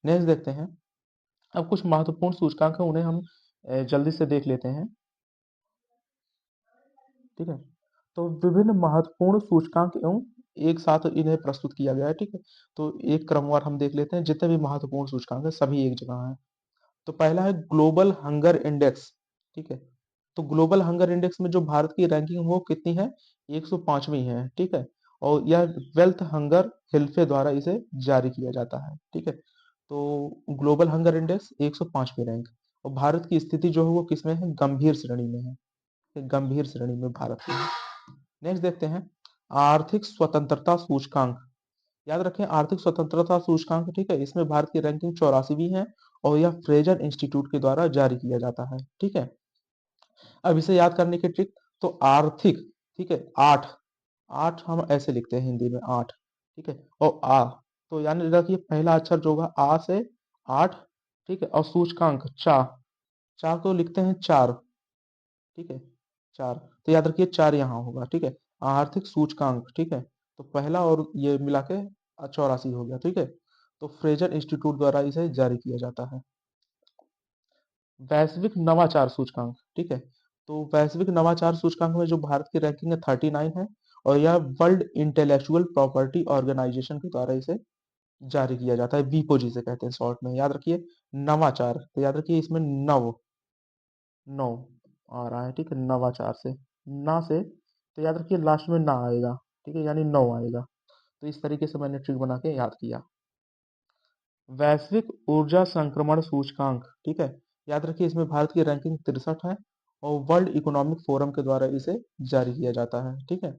A: नेक्स्ट देखते हैं, अब कुछ महत्वपूर्ण सूचकांक है, उन्हें हम जल्दी से देख लेते हैं, ठीक है। तो विभिन्न महत्वपूर्ण सूचकांक एवं एक साथ इन्हें प्रस्तुत किया गया है, ठीक है। तो एक क्रमवार हम देख लेते हैं, जितने भी महत्वपूर्ण सूचकांक है सभी एक जगह है। तो पहला है ग्लोबल हंगर इंडेक्स, ठीक है। तो ग्लोबल हंगर इंडेक्स में जो भारत की रैंकिंग वो कितनी है? 105वीं है, ठीक है। और यह वेल्थ हंगर हिल्फे द्वारा इसे जारी किया जाता है, ठीक है। तो ग्लोबल हंगर इंडेक्स 105वीं रैंक, और भारत की स्थिति जो है वो किसमें है? गंभीर श्रेणी में है, गंभीर श्रेणी में भारत की है। नेक्स्ट देखते हैं आर्थिक स्वतंत्रता सूचकांक। याद रखें आर्थिक स्वतंत्रता सूचकांक, ठीक है, इसमें भारत की रैंकिंग 84वीं है, और यह फ्रेजर इंस्टीट्यूट के द्वारा जारी किया जाता है, ठीक है। अब इसे याद करने की ट्रिक, तो आर्थिक, ठीक है, आठ, आठ हम ऐसे लिखते हैं हिंदी में, आठ, ठीक है, और आ, तो यानी रखिए पहला अक्षर जो होगा आ से आठ, ठीक है, और सूचकांक चा, चा को लिखते हैं चार, ठीक है, चार, तो याद रखिए चार यहाँ होगा, ठीक है। आर्थिक सूचकांक, ठीक है, तो पहला और ये मिला के 84 हो गया, ठीक है। तो फ्रेजर इंस्टीट्यूट द्वारा इसे जारी किया जाता है। वैश्विक नवाचार सूचकांक, ठीक है, तो वैश्विक नवाचार सूचकांक में जो भारत की रैंकिंग है 39 है, और यह वर्ल्ड इंटेलेक्चुअल प्रॉपर्टी ऑर्गेनाइजेशन के द्वारा इसे जारी किया जाता है, वीपो जिसे कहते हैं शॉर्ट में। याद रखिए नवाचार, तो याद रखिए इसमें नव, नौ आ रहा है, ठीक है, नवाचार से, ना से, तो याद रखिए लास्ट में ना आएगा, ठीक है, यानी नौ आएगा। तो इस तरीके से मैंने ट्रिक बना के याद किया। वैश्विक ऊर्जा संक्रमण सूचकांक, ठीक है, याद रखिए इसमें भारत की रैंकिंग 63 है, और वर्ल्ड इकोनॉमिक फोरम के द्वारा इसे जारी किया जाता है, ठीक है।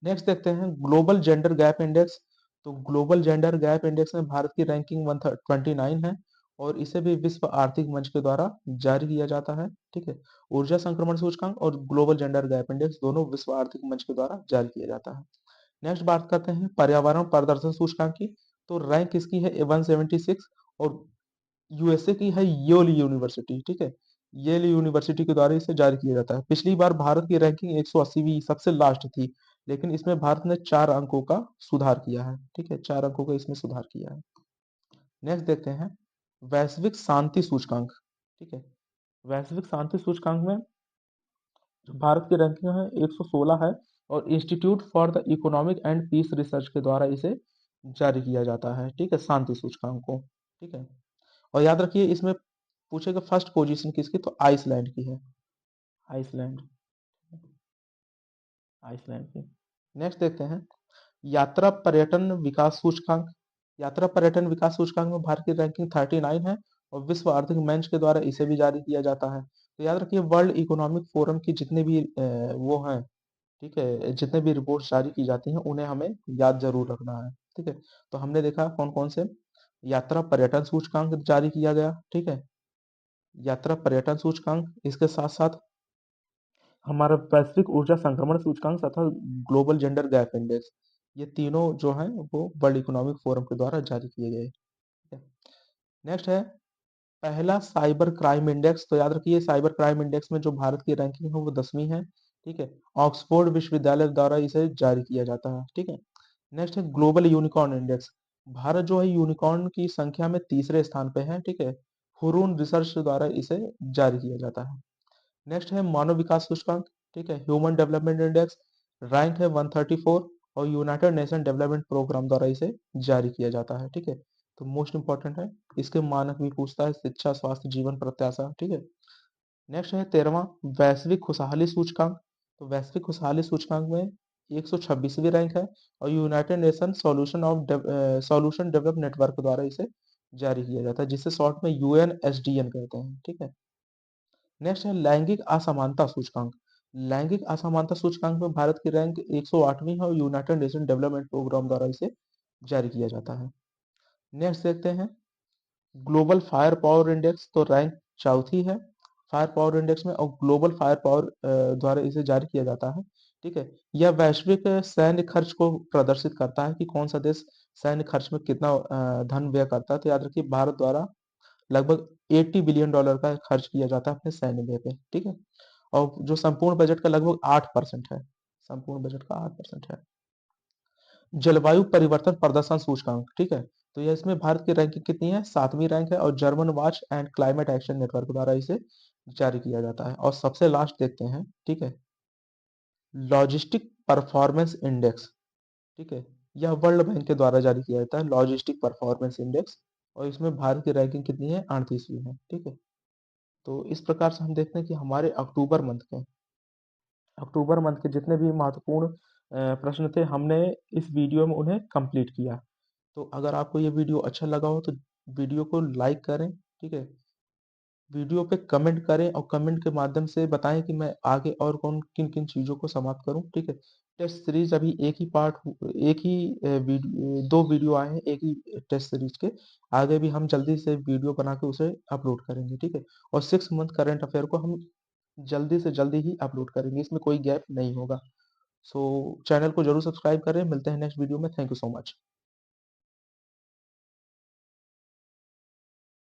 A: नेक्स्ट देखते हैं ग्लोबल जेंडर गैप इंडेक्स। तो ग्लोबल जेंडर गैप इंडेक्स में भारत की रैंकिंग 129 है, और इसे भी विश्व आर्थिक मंच के द्वारा जारी किया जाता है, ठीक है। ऊर्जा संक्रमण सूचकांक और ग्लोबल जेंडर गैप इंडेक्स दोनों विश्व आर्थिक मंच के द्वारा जारी किया जाता है। नेक्स्ट बात करते हैं पर्यावरण प्रदर्शन सूचकांक की। तो रैंक इसकी है 176, और यूएसए की है येल यूनिवर्सिटी, ठीक है, येल यूनिवर्सिटी के द्वारा इसे जारी किया जाता है। पिछली बार भारत की रैंकिंग 180वीं सबसे लास्ट थी, लेकिन इसमें भारत ने 4 अंकों का सुधार किया है, ठीक है, 4 अंकों का इसमें सुधार किया है। नेक्स्ट देखते हैं वैश्विक शांति सूचकांक, ठीक है। वैश्विक शांति सूचकांक में जो भारत की रैंकिंग है 116 है, और Institute for the Economic and Peace Research के द्वारा इसे जारी किया जाता है, ठीक है, शांति सूचकांक को, ठीक है। और याद रखिए इसमें पूछेगा फर्स्ट पोजीशन किसकी, तो आइसलैंड की है, आइसलैंड, आइसलैंड की। नेक्स्ट देखते हैं यात्रा पर्यटन विकास सूचकांक। यात्रा पर्यटन विकास सूचकांक में भारत की रैंकिंग 39 है, और विश्व आर्थिक मंच के द्वारा इसे भी जारी किया जाता है। तो याद रखिए वर्ल्ड इकोनॉमिक फोरम की जितने भी वो हैं, ठीक है, जितने भी रिपोर्ट जारी की जाती हैं उन्हें हमें याद जरूर रखना है, ठीक है। तो हमने देखा कौन कौन से यात्रा पर्यटन सूचकांक जारी किया गया, ठीक है, यात्रा पर्यटन सूचकांक, इसके साथ साथ हमारा वैश्विक ऊर्जा संक्रमण सूचकांक तथा ग्लोबल जेंडर गैप इंडेक्स, ये तीनों जो हैं वो वर्ल्ड इकोनॉमिक फोरम के द्वारा जारी किए गए, ठीक है। नेक्स्ट है पहला साइबर क्राइम इंडेक्स। तो याद रखिए साइबर क्राइम इंडेक्स में जो भारत की रैंकिंग है वो 10वीं है, ठीक है, ऑक्सफोर्ड विश्वविद्यालय द्वारा इसे जारी किया जाता है, ठीक है। नेक्स्ट है ग्लोबल यूनिकॉर्न इंडेक्स। भारत जो है यूनिकॉर्न की संख्या में तीसरे स्थान पे है, ठीक है, हुरून रिसर्च द्वारा इसे जारी किया जाता है। नेक्स्ट है मानव विकास सूचकांक, ठीक है, ह्यूमन डेवलपमेंट इंडेक्स, रैंक है 134, और यूनाइटेड नेशन डेवलपमेंट प्रोग्राम द्वारा इसे जारी किया जाता है, ठीक है। तो मोस्ट इंपॉर्टेंट है, इसके मानक भी पूछता है, शिक्षा स्वास्थ्य जीवन प्रत्याशा, ठीक है। नेक्स्ट है 13वां वैश्विक खुशहाली सूचकांक। तो वैश्विक खुशहाली सूचकांक में 126वीं रैंक है, और United nation solution develop network द्वारा इसे जारी किया जाता है, जिसे शॉर्ट में यूएनएसडीएन कहते हैं, ठीक है। नेक्स्ट है लैंगिक असमानता सूचकांक। लैंगिक असमानता सूचकांक में भारत की रैंक 108वीं है और यूनाइटेड नेशन डेवलपमेंट प्रोग्राम द्वारा इसे जारी किया जाता है। नेक्स्ट देखते हैं ग्लोबल फायर पावर इंडेक्स, तो रैंक चौथी है फायर पावर इंडेक्स में और ग्लोबल फायर पावर द्वारा इसे जारी किया जाता है। ठीक है, यह वैश्विक सैन्य खर्च को प्रदर्शित करता है कि कौन सा देश सैन्य खर्च में कितना धन व्यय करता है। तो याद रखिए भारत द्वारा लगभग 80 बिलियन डॉलर का खर्च किया जाता है अपने सैन्य व्यय पे। ठीक है, और जो संपूर्ण बजट का लगभग 8% है, संपूर्ण बजट का 8% है। जलवायु परिवर्तन प्रदर्शन सूचकांक, ठीक है, तो यह इसमें भारत की रैंकिंग कितनी है, 7वीं रैंक है और German watch and climate action network द्वारा इसे जारी किया जाता है। और सबसे लास्ट देखते हैं, ठीक है, लॉजिस्टिक परफॉर्मेंस इंडेक्स, ठीक है, यह वर्ल्ड बैंक के द्वारा जारी किया जाता है लॉजिस्टिक परफॉर्मेंस इंडेक्स, और इसमें भारत की रैंकिंग कितनी है, 38वीं है। ठीक है, तो इस प्रकार से हम देखते हैं कि हमारे अक्टूबर मंथ के जितने भी महत्वपूर्ण प्रश्न थे हमने इस वीडियो में उन्हें कंप्लीट किया। तो अगर आपको ये वीडियो अच्छा लगा हो तो वीडियो को लाइक करें, ठीक है, वीडियो पे कमेंट करें और कमेंट के माध्यम से बताएं कि मैं आगे और कौन किन किन चीज़ों को समाप्त करूं। ठीक है, टेस्ट सीरीज अभी एक ही एक ही वीडियो, दो वीडियो आए हैं एक ही टेस्ट सीरीज के। आगे भी हम जल्दी से वीडियो बना के उसे अपलोड करेंगे। ठीक है, और 6 मंथ करंट अफेयर को हम जल्दी से जल्दी ही अपलोड करेंगे, इसमें कोई गैप नहीं होगा। सो चैनल को जरूर सब्सक्राइब करें, मिलते हैं नेक्स्ट वीडियो में। Thank you so much.